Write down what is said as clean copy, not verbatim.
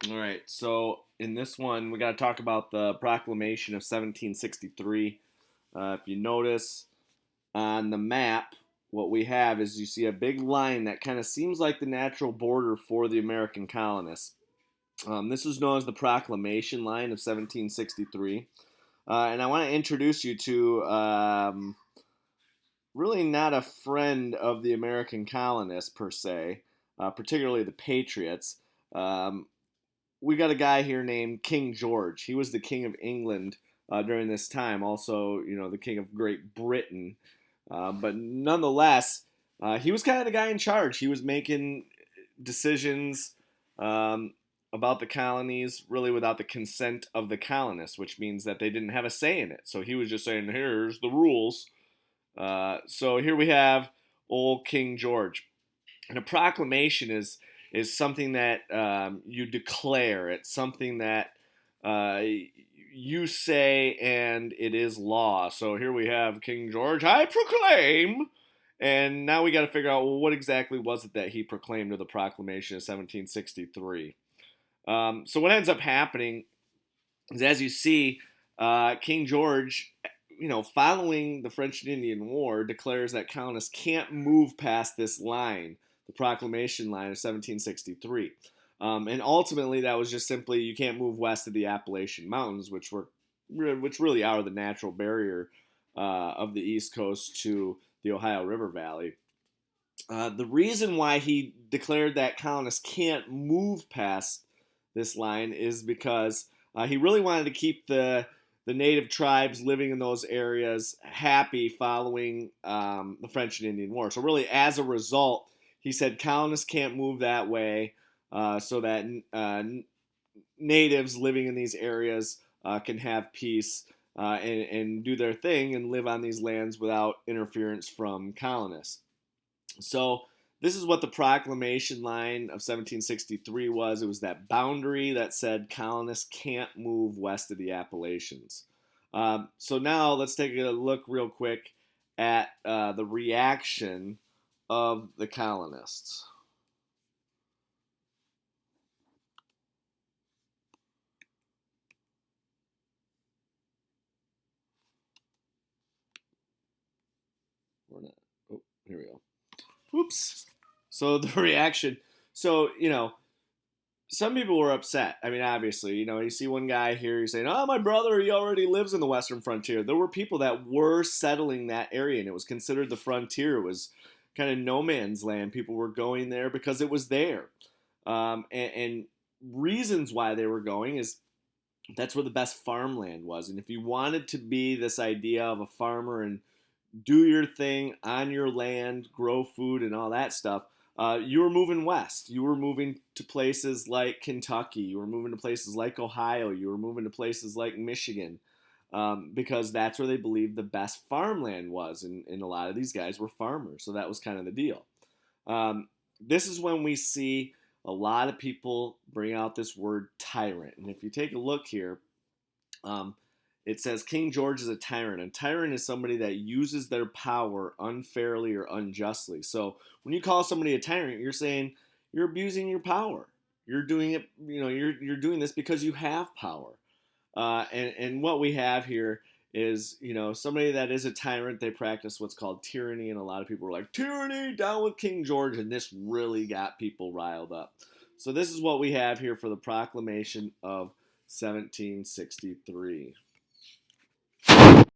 All right, so in this one, we got to talk about the Proclamation of 1763. If you notice on the map, what we have is you see a big line that kind of seems like the natural border for the American colonists. This is known as the Proclamation Line of 1763. And I want to introduce you to really not a friend of the American colonists per se, particularly the patriots. Um, we got a guy here named King George. He was the king of England during this time. Also, the king of Great Britain. But nonetheless, he was kind of the guy in charge. He was making decisions um, about the colonies really without the consent of the colonists, which means that they didn't have a say in it. So he was just saying, "Here's the rules." So here we have old King George. And a proclamation is something that you declare. It's something that uh, you say, and it is law. So here we have King George. I proclaim. And now we got to figure out, well, what exactly was it that he proclaimed with the Proclamation of 1763? So what ends up happening is, as you see, King George, following the French and Indian War, declares that colonists can't move past this line, the Proclamation Line of 1763. And ultimately, that was just simply you can't move west of the Appalachian Mountains, which really are the natural barrier of the East Coast to the Ohio River Valley. The reason why he declared that colonists can't move past this line is because he really wanted to keep the native tribes living in those areas happy following the French and Indian War. So really, as a result, he said colonists can't move that way, so that natives living in these areas can have peace and do their thing and live on these lands without interference from colonists. So this is what the Proclamation Line of 1763 was. It was that boundary that said colonists can't move west of the Appalachians. So now let's take a look real quick at the reaction of the colonists. We're not. Oh, here we go. Oops. So the reaction. So some people were upset. I mean, obviously, you see one guy here, he's saying, "Oh, my brother, he already lives in the western frontier." There were people that were settling that area, and it was considered the frontier. It was kind of no man's land. People were going there because it was there, and reasons why they were going is that's where the best farmland was. And if you wanted to be this idea of a farmer and do your thing on your land, grow food, and all that stuff, you were moving west. You were moving to places like Kentucky. You were moving to places like Ohio. You were moving to places like Michigan, because that's where they believed the best farmland was. And a lot of these guys were farmers. So that was kind of the deal. This is when we see a lot of people bring out this word tyrant. And if you take a look here, um, it says King George is a tyrant. And tyrant is somebody that uses their power unfairly or unjustly. So when you call somebody a tyrant, you're saying you're abusing your power. You're doing it, you're doing this because you have power. And what we have here is, somebody that is a tyrant, they practice what's called tyranny. And a lot of people are like, tyranny, down with King George. And this really got people riled up. So this is what we have here for the Proclamation of 1763.